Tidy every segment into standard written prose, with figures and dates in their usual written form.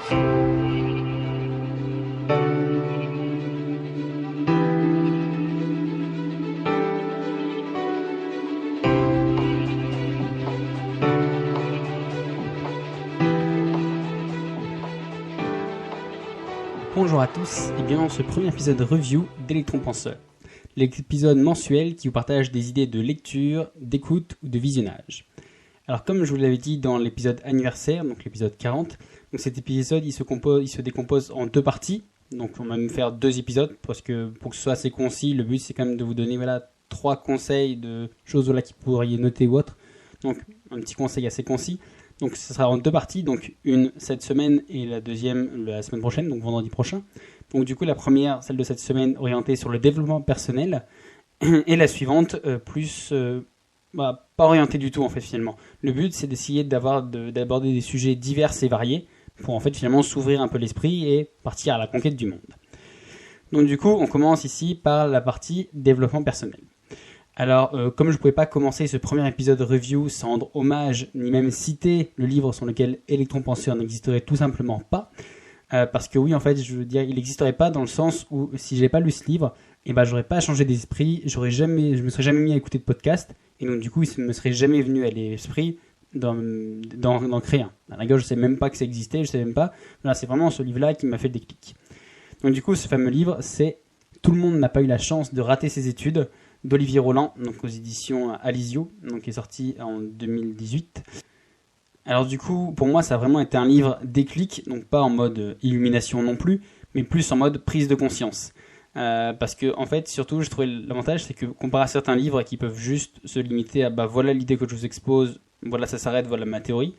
Bonjour à tous et bienvenue dans ce premier épisode review d'Electron Penseur, l'épisode mensuel qui vous partage des idées de lecture, d'écoute ou de visionnage. Alors comme je vous l'avais dit dans l'épisode anniversaire, donc l'épisode 40, donc cet épisode il se décompose en deux parties, donc on va même faire deux épisodes parce que pour que ce soit assez concis, le but c'est quand même de vous donner trois conseils de choses que vous pourriez noter ou autre, donc un petit conseil assez concis. Donc ce sera en deux parties, donc une cette semaine et la deuxième la semaine prochaine, donc vendredi prochain. Donc du coup la première, celle de cette semaine, orientée sur le développement personnel, et la suivante pas orientée du tout en fait finalement. Le but c'est d'essayer d'aborder des sujets divers et variés pour en fait finalement s'ouvrir un peu l'esprit et partir à la conquête du monde. Donc du coup on commence ici par la partie développement personnel. Alors, comme je ne pouvais pas commencer ce premier épisode review sans rendre hommage, ni même citer le livre sur lequel Electron Penseur n'existerait tout simplement pas, parce que oui, en fait, je veux dire, il n'existerait pas dans le sens où si j'ai pas lu ce livre, j'aurais pas changé d'esprit, je me serais jamais mis à écouter de podcast, et donc du coup, il me serait jamais venu à l'esprit d'en créer un. À la gueule, je sais même pas que ça existait, je sais même pas. Voilà, c'est vraiment ce livre-là qui m'a fait le déclic. Donc du coup, ce fameux livre, c'est Tout le monde n'a pas eu la chance de rater ses études, d'Olivier Roland, donc aux éditions Alizio, donc qui est sorti en 2018. Alors du coup, pour moi, ça a vraiment été un livre déclic, donc pas en mode illumination non plus, mais plus en mode prise de conscience. Parce que en fait, surtout, je trouvais l'avantage, c'est que comparé à certains livres qui peuvent juste se limiter à voilà l'idée que je vous expose, voilà ça s'arrête, voilà ma théorie.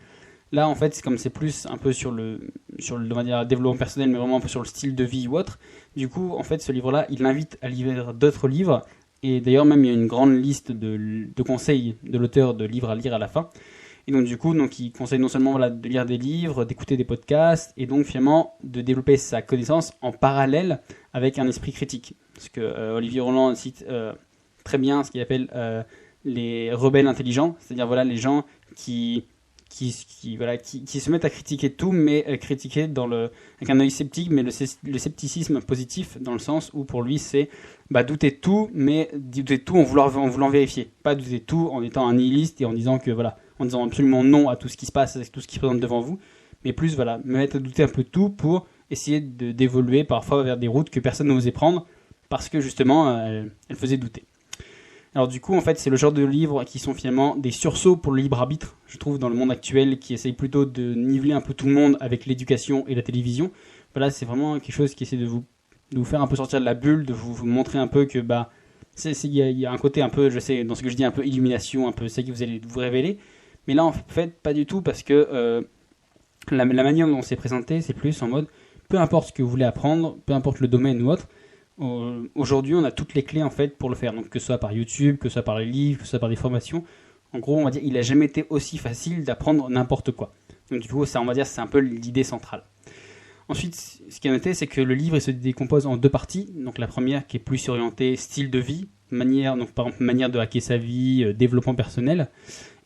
Là, en fait, c'est plus un peu sur le on va dire, développement personnel, mais vraiment un peu sur le style de vie ou autre. Du coup, en fait, ce livre-là, il invite à lire d'autres livres. Et d'ailleurs, même, il y a une grande liste de conseils de l'auteur de livres à lire à la fin. Et donc, du coup, il conseille non seulement de lire des livres, d'écouter des podcasts, et donc, finalement, de développer sa connaissance en parallèle avec un esprit critique. Parce que Olivier Roland cite très bien ce qu'il appelle les rebelles intelligents, c'est-à-dire les gens qui se mettent à critiquer tout, mais critiquer avec un œil sceptique, mais le scepticisme positif, dans le sens où pour lui c'est douter de tout, mais douter de tout en voulant vérifier. Pas douter de tout en étant un nihiliste et en disant en disant absolument non à tout ce qui se passe, à tout ce qui se présente devant vous, mais plus me mettre à douter un peu de tout pour essayer d'évoluer parfois vers des routes que personne n'osait prendre, parce que justement elles faisaient douter. Alors du coup, en fait, c'est le genre de livres qui sont finalement des sursauts pour le libre arbitre, je trouve, dans le monde actuel, qui essaye plutôt de niveler un peu tout le monde avec l'éducation et la télévision. Voilà, c'est vraiment quelque chose qui essaie de vous faire un peu sortir de la bulle, de vous montrer un peu que il y a un côté un peu, je sais, dans ce que je dis, un peu illumination, un peu c'est que vous allez vous révéler. Mais là, en fait, pas du tout, parce que la manière dont c'est présenté, c'est plus en mode, peu importe ce que vous voulez apprendre, peu importe le domaine ou autre, aujourd'hui on a toutes les clés en fait pour le faire, donc que ce soit par YouTube, que ce soit par les livres, que ce soit par des formations. En gros, on va dire il a jamais été aussi facile d'apprendre n'importe quoi. Donc du coup, ça, on va dire c'est un peu l'idée centrale. Ensuite, ce qui est noté, c'est que le livre il se décompose en deux parties. Donc la première qui est plus orientée style de vie, par exemple manière de hacker sa vie, développement personnel,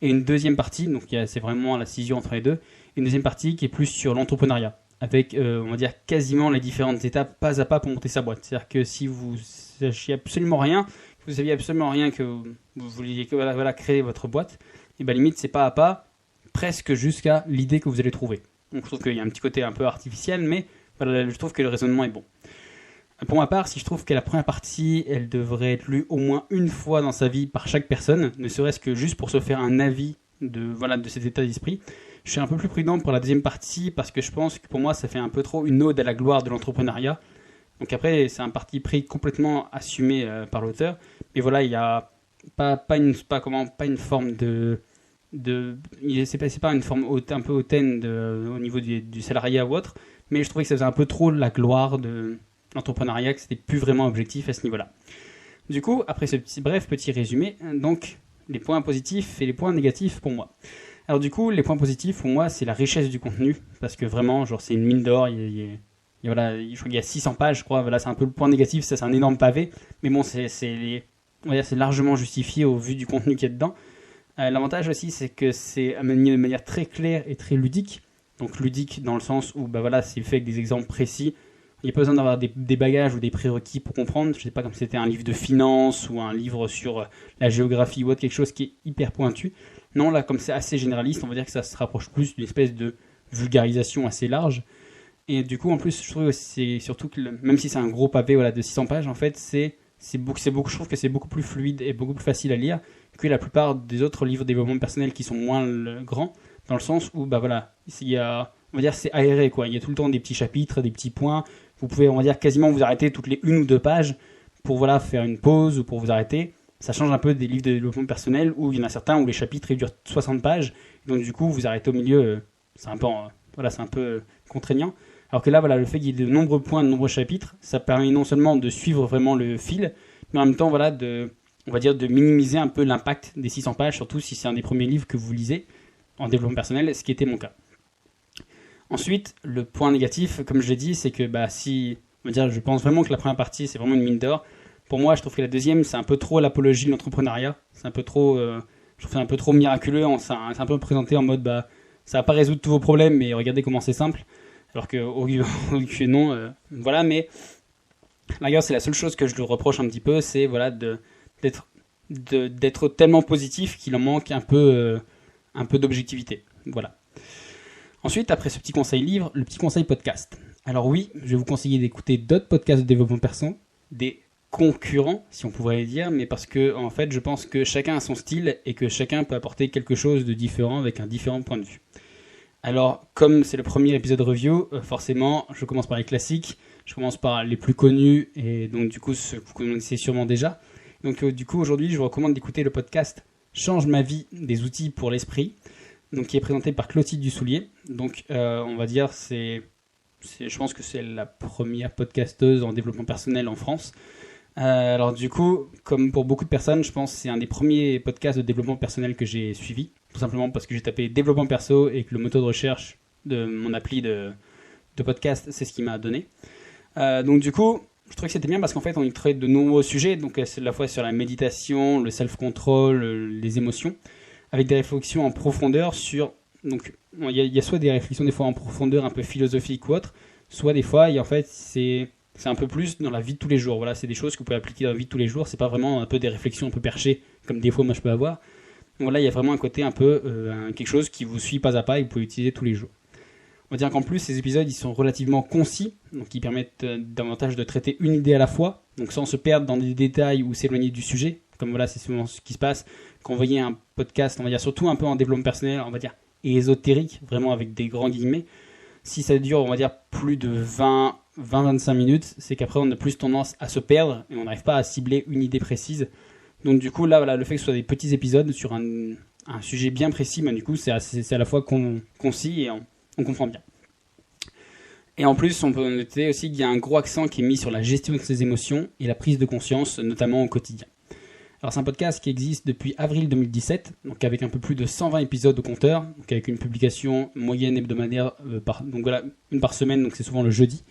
et une deuxième partie, donc c'est vraiment la scission entre les deux, et une deuxième partie qui est plus sur l'entrepreneuriat, avec, on va dire, quasiment les différentes étapes pas à pas pour monter sa boîte. C'est-à-dire que si vous sachiez absolument rien, que vous saviez absolument rien, que vous vouliez créer votre boîte, et limite, c'est pas à pas, presque jusqu'à l'idée que vous allez trouver. Donc je trouve qu'il y a un petit côté un peu artificiel, mais je trouve que le raisonnement est bon. Pour ma part, si je trouve que la première partie, elle devrait être lue au moins une fois dans sa vie par chaque personne, ne serait-ce que juste pour se faire un avis de cet état d'esprit, je suis un peu plus prudent pour la deuxième partie parce que je pense que pour moi ça fait un peu trop une ode à la gloire de l'entrepreneuriat. Donc après c'est un parti pris complètement assumé par l'auteur, mais il y a pas une forme c'est pas une forme un peu hautaine au niveau du salariat ou autre, mais je trouvais que ça faisait un peu trop la gloire de l'entrepreneuriat, que c'était plus vraiment objectif à ce niveau-là. Du coup, après ce petit résumé, donc les points positifs et les points négatifs pour moi. Alors du coup, les points positifs pour moi, c'est la richesse du contenu, parce que vraiment, c'est une mine d'or. Je crois qu'il y a 600 pages, je crois. C'est un peu le point négatif, ça c'est un énorme pavé, mais bon, c'est largement justifié au vu du contenu qu'il y a dedans. L'avantage aussi, c'est que c'est amené de manière très claire et très ludique. donc ludique dans le sens où c'est fait avec des exemples précis. Il n'y a pas besoin d'avoir des bagages ou des prérequis pour comprendre. Je sais pas, comme si c'était un livre de finance ou un livre sur la géographie ou autre, quelque chose qui est hyper pointu. Non, là, comme c'est assez généraliste, on va dire que ça se rapproche plus d'une espèce de vulgarisation assez large. Et du coup, en plus, je trouve que c'est surtout que, même si c'est un gros pavé de 600 pages, en fait, je trouve que c'est beaucoup plus fluide et beaucoup plus facile à lire que la plupart des autres livres de développement personnel qui sont moins grands, dans le sens où, il y a, on va dire, c'est aéré, quoi. Il y a tout le temps des petits chapitres, des petits points. Vous pouvez, on va dire, quasiment vous arrêter toutes les 1 ou 2 pages pour faire une pause ou pour vous arrêter. Ça change un peu des livres de développement personnel où il y en a certains où les chapitres ils durent 60 pages. Donc du coup, vous arrêtez au milieu, c'est un peu contraignant. Alors que là, le fait qu'il y ait de nombreux points, de nombreux chapitres, ça permet non seulement de suivre vraiment le fil, mais en même temps, de minimiser un peu l'impact des 600 pages, surtout si c'est un des premiers livres que vous lisez en développement personnel, ce qui était mon cas. Ensuite, le point négatif, comme je l'ai dit, c'est que je pense vraiment que la première partie, c'est vraiment une mine d'or. Pour moi, je trouve que la deuxième, c'est un peu trop l'apologie de l'entrepreneuriat. C'est un peu trop, je trouve ça un peu trop miraculeux. C'est un peu présenté en mode, ça va pas résoudre tous vos problèmes, mais regardez comment c'est simple. Alors que, non, mais d'ailleurs, c'est la seule chose que je lui reproche un petit peu, c'est d'être tellement positif qu'il en manque un peu d'objectivité. Voilà. Ensuite, après ce petit conseil livre, le petit conseil podcast. Alors oui, je vais vous conseiller d'écouter d'autres podcasts de développement perso, des concurrents, si on pourrait dire, mais parce que, en fait, je pense que chacun a son style et que chacun peut apporter quelque chose de différent avec un différent point de vue. Alors, comme c'est le premier épisode review, forcément, je commence par les classiques, je commence par les plus connus, et donc du coup, ceux que vous connaissez sûrement déjà. Donc du coup, aujourd'hui, je vous recommande d'écouter le podcast « Change ma vie, des outils pour l'esprit », donc qui est présenté par Clotilde Dussoulier. Donc, on va dire, je pense que c'est la première podcasteuse en développement personnel en France. Alors du coup, comme pour beaucoup de personnes, je pense que c'est un des premiers podcasts de développement personnel que j'ai suivi, tout simplement parce que j'ai tapé développement perso et que le moteur de recherche de mon appli de podcast, c'est ce qui m'a donné. Donc du coup, je trouvais que c'était bien parce qu'en fait, on y traite de nombreux sujets, donc c'est à la fois sur la méditation, le self-control, les émotions, avec des réflexions en profondeur sur... Donc il y a soit des réflexions des fois en profondeur un peu philosophiques ou autres, soit des fois, c'est un peu plus dans la vie de tous les jours. Voilà, c'est des choses que vous pouvez appliquer dans la vie de tous les jours. C'est pas vraiment un peu des réflexions un peu perchées, comme des fois moi je peux avoir. Donc voilà, il y a vraiment un côté un peu quelque chose qui vous suit pas à pas et que vous pouvez utiliser tous les jours. On va dire qu'en plus, ces épisodes, ils sont relativement concis, donc ils permettent davantage de traiter une idée à la fois, donc sans se perdre dans des détails ou s'éloigner du sujet. Comme voilà, c'est souvent ce qui se passe quand vous voyez un podcast, on va dire surtout un peu en développement personnel, on va dire ésotérique, vraiment avec des grands guillemets. Si ça dure, on va dire, plus de 20-25 minutes, c'est qu'après on a plus tendance à se perdre et on n'arrive pas à cibler une idée précise. Donc du coup, là, le fait que ce soit des petits épisodes sur un sujet bien précis, du coup, c'est à la fois concis et on comprend bien. Et en plus, on peut noter aussi qu'il y a un gros accent qui est mis sur la gestion de ses émotions et la prise de conscience, notamment au quotidien. Alors c'est un podcast qui existe depuis avril 2017, donc avec un peu plus de 120 épisodes au compteur, donc avec une publication moyenne hebdomadaire, donc voilà, une par semaine, donc c'est souvent le jeudi.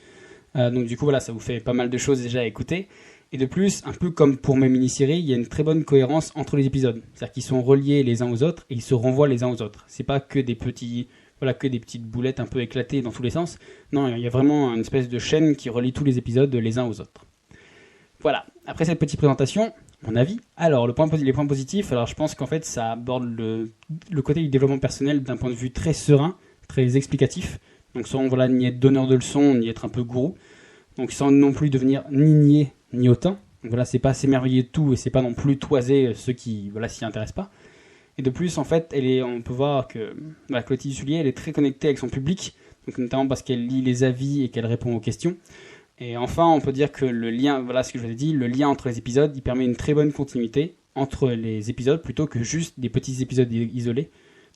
Donc du coup voilà, ça vous fait pas mal de choses déjà à écouter. Et de plus, un peu comme pour mes mini-séries, il y a une très bonne cohérence entre les épisodes. C'est-à-dire qu'ils sont reliés les uns aux autres et ils se renvoient les uns aux autres. C'est pas que des petites boulettes un peu éclatées dans tous les sens. Non, il y a vraiment une espèce de chaîne qui relie tous les épisodes les uns aux autres. Voilà, après cette petite présentation, mon avis. Alors, les points positifs, alors je pense qu'en fait, ça aborde le côté du développement personnel d'un point de vue très serein, très explicatif. Donc, sans ni être donneur de leçons, ni être un peu gourou. Donc, sans non plus devenir ni niais, ni hautain. Donc, voilà, c'est pas s'émerveiller de tout et c'est pas non plus toiser ceux qui s'y intéressent pas. Et de plus, en fait, on peut voir que Clotilde Dussoulier, elle est très connectée avec son public, donc notamment parce qu'elle lit les avis et qu'elle répond aux questions. Et enfin, on peut dire que le lien, voilà ce que je vous ai dit, le lien entre les épisodes, il permet une très bonne continuité entre les épisodes plutôt que juste des petits épisodes isolés.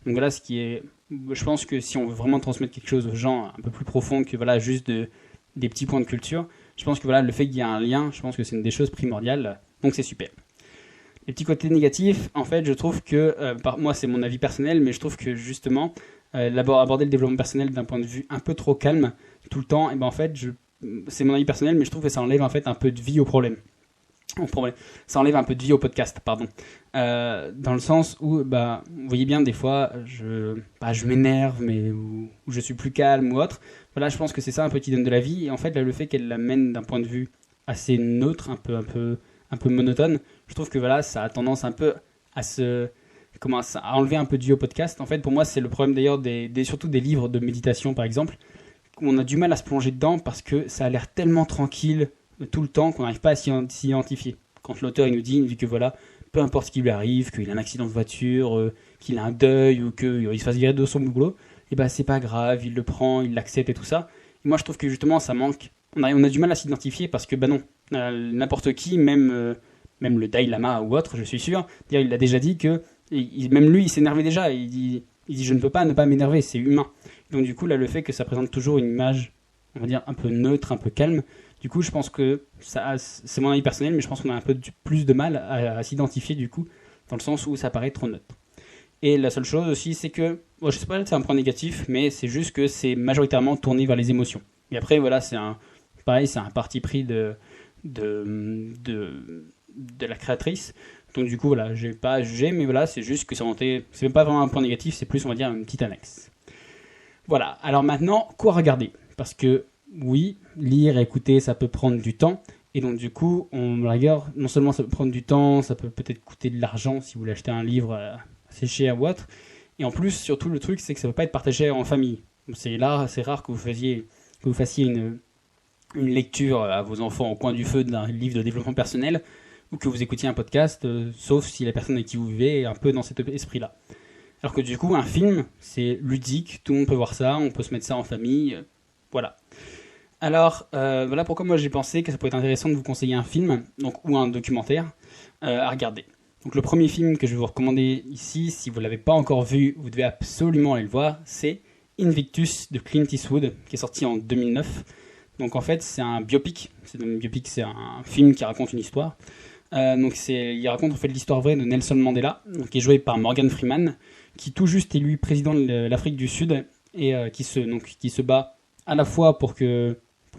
Donc voilà, je pense que si on veut vraiment transmettre quelque chose aux gens un peu plus profond que juste des petits points de culture, je pense que le fait qu'il y ait un lien, je pense que c'est une des choses primordiales, donc c'est super. Les petits côtés négatifs, en fait, je trouve que, moi c'est mon avis personnel, mais je trouve que justement, aborder le développement personnel d'un point de vue un peu trop calme tout le temps, et en fait, c'est mon avis personnel, mais je trouve que ça enlève en fait un peu de vie au problème. Ça enlève un peu de vie au podcast, pardon. Dans le sens où, vous voyez bien, des fois, je m'énerve, mais ou je suis plus calme ou autre. Voilà, je pense que c'est ça un peu qui donne de la vie. Et en fait, là, le fait qu'elle l'amène d'un point de vue assez neutre, un peu monotone, je trouve que voilà, ça a tendance un peu à à enlever un peu de vie au podcast. En fait, pour moi, c'est le problème d'ailleurs surtout des livres de méditation, par exemple, où on a du mal à se plonger dedans parce que ça a l'air tellement tranquille tout le temps qu'on n'arrive pas à s'y identifier. Quand l'auteur il nous dit que voilà, peu importe ce qui lui arrive, qu'il a un accident de voiture, qu'il a un deuil ou qu'il se fasse virer de son boulot, et c'est pas grave, il le prend, il l'accepte et tout ça. Et moi je trouve que justement ça manque, on a du mal à s'identifier parce que non, n'importe qui, même le Dalai Lama ou autre, je suis sûr, il a déjà dit que, même lui il s'énervait déjà, il dit je ne peux pas ne pas m'énerver, c'est humain. Donc du coup là le fait que ça présente toujours une image, on va dire un peu neutre, un peu calme, du coup, je pense que c'est mon avis personnel, mais je pense qu'on a un peu plus de mal à s'identifier du coup, dans le sens où ça paraît trop neutre. Et la seule chose aussi, c'est que, je sais pas si c'est un point négatif, mais c'est juste que c'est majoritairement tourné vers les émotions. Et après, voilà, c'est un parti pris de la créatrice. Donc du coup, voilà, j'ai pas à juger, mais voilà, c'est juste que c'est même pas vraiment un point négatif, c'est plus, on va dire, une petite annexe. Voilà. Alors maintenant, quoi regarder ? Parce que oui, lire, écouter, ça peut prendre du temps. Et donc du coup, on regarde, non seulement ça peut prendre du temps, ça peut peut-être coûter de l'argent si vous voulez acheter un livre assez cher ou autre. Et en plus, surtout le truc, c'est que ça ne peut pas être partagé en famille. C'est rare que vous fassiez une lecture à vos enfants au coin du feu d'un livre de développement personnel ou que vous écoutiez un podcast, sauf si la personne avec qui vous vivez est un peu dans cet esprit-là. Alors que du coup, un film, c'est ludique, tout le monde peut voir ça, on peut se mettre ça en famille, voilà. Alors, voilà pourquoi moi j'ai pensé que ça pourrait être intéressant de vous conseiller un film, ou un documentaire à regarder. Donc le premier film que je vais vous recommander ici, si vous ne l'avez pas encore vu, vous devez absolument aller le voir, c'est Invictus de Clint Eastwood, qui est sorti en 2009. Donc en fait, c'est un biopic, c'est un film qui raconte une histoire. Il raconte en fait l'histoire vraie de Nelson Mandela, qui est joué par Morgan Freeman, qui tout juste est élu président de l'Afrique du Sud et qui se bat à la fois pour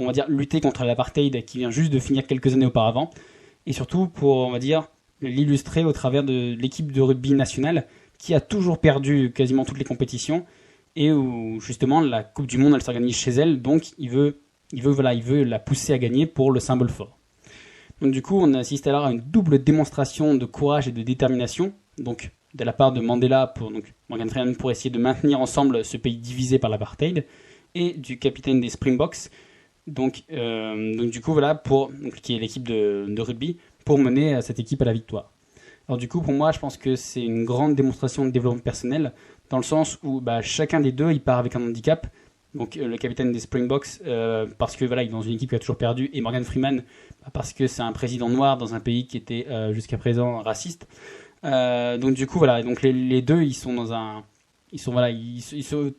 on va dire lutter contre l'apartheid qui vient juste de finir quelques années auparavant, et surtout pour, on va dire, l'illustrer au travers de l'équipe de rugby nationale qui a toujours perdu quasiment toutes les compétitions et où justement la Coupe du Monde elle s'organise chez elle, donc il veut la pousser à gagner pour le symbole fort. Donc du coup on assiste alors à une double démonstration de courage et de détermination, donc de la part de Mandela Morgan Freeman pour essayer de maintenir ensemble ce pays divisé par l'apartheid, et du capitaine des Springboks, donc du coup voilà, qui est l'équipe de rugby, pour mener cette équipe à la victoire. Alors du coup pour moi je pense que c'est une grande démonstration de développement personnel, dans le sens où chacun des deux il part avec un handicap. Donc le capitaine des Springboks parce que voilà, il est dans une équipe qui a toujours perdu, et Morgan Freeman parce que c'est un président noir dans un pays qui était jusqu'à présent raciste. Donc du coup voilà, donc les deux ils sont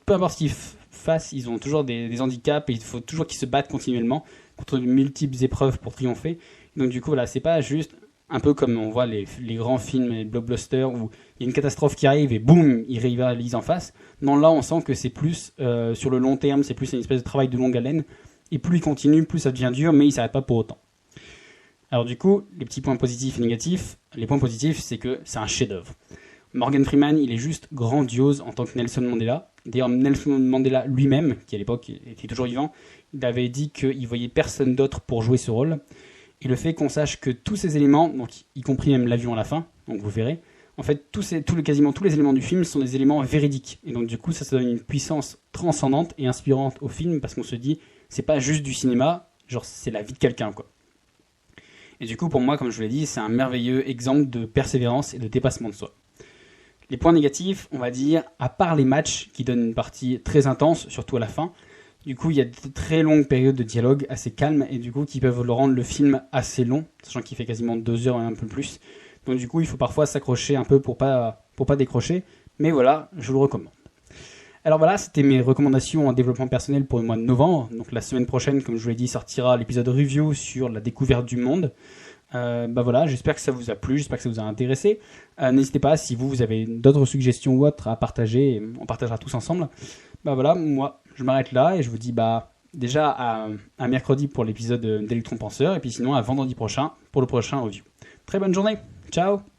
peu importe ce qu'ils fassent, ils ont toujours des handicaps et il faut toujours qu'ils se battent continuellement contre de multiples épreuves pour triompher. Donc du coup voilà, c'est pas juste un peu comme on voit les grands films, les blockbusters où il y a une catastrophe qui arrive et boum, ils rivalisent en face. Non, là on sent que c'est plus sur le long terme, c'est plus une espèce de travail de longue haleine, et plus il continue, plus ça devient dur, mais il s'arrête pas pour autant. Alors du coup, les petits points positifs et négatifs. Les points positifs, c'est que c'est un chef-d'œuvre. Morgan Freeman, il est juste grandiose en tant que Nelson Mandela. D'ailleurs, Nelson Mandela lui-même, qui à l'époque était toujours vivant, il avait dit qu'il voyait personne d'autre pour jouer ce rôle. Et le fait qu'on sache que tous ces éléments, donc y compris même l'avion à la fin, donc vous verrez, en fait, quasiment tous les éléments du film sont des éléments véridiques. Et donc du coup, ça donne une puissance transcendante et inspirante au film, parce qu'on se dit, c'est pas juste du cinéma, genre c'est la vie de quelqu'un, quoi. Et du coup, pour moi, comme je vous l'ai dit, c'est un merveilleux exemple de persévérance et de dépassement de soi. Les points négatifs, on va dire, à part les matchs qui donnent une partie très intense, surtout à la fin, du coup il y a de très longues périodes de dialogue assez calmes et du coup qui peuvent le rendre le film assez long, sachant qu'il fait quasiment 2 heures et un peu plus. Donc du coup il faut parfois s'accrocher un peu pour pas décrocher, mais voilà, je vous le recommande. Alors voilà, c'était mes recommandations en développement personnel pour le mois de novembre. Donc la semaine prochaine, comme je vous l'ai dit, sortira l'épisode review sur la découverte du monde. Voilà, j'espère que ça vous a plu, j'espère que ça vous a intéressé. N'hésitez pas, si vous avez d'autres suggestions ou autres à partager, on partagera tous ensemble. Voilà, moi je m'arrête là et je vous dis déjà à mercredi pour l'épisode d'Electron Penseur, et puis sinon à vendredi prochain pour le prochain review. Très bonne journée, ciao!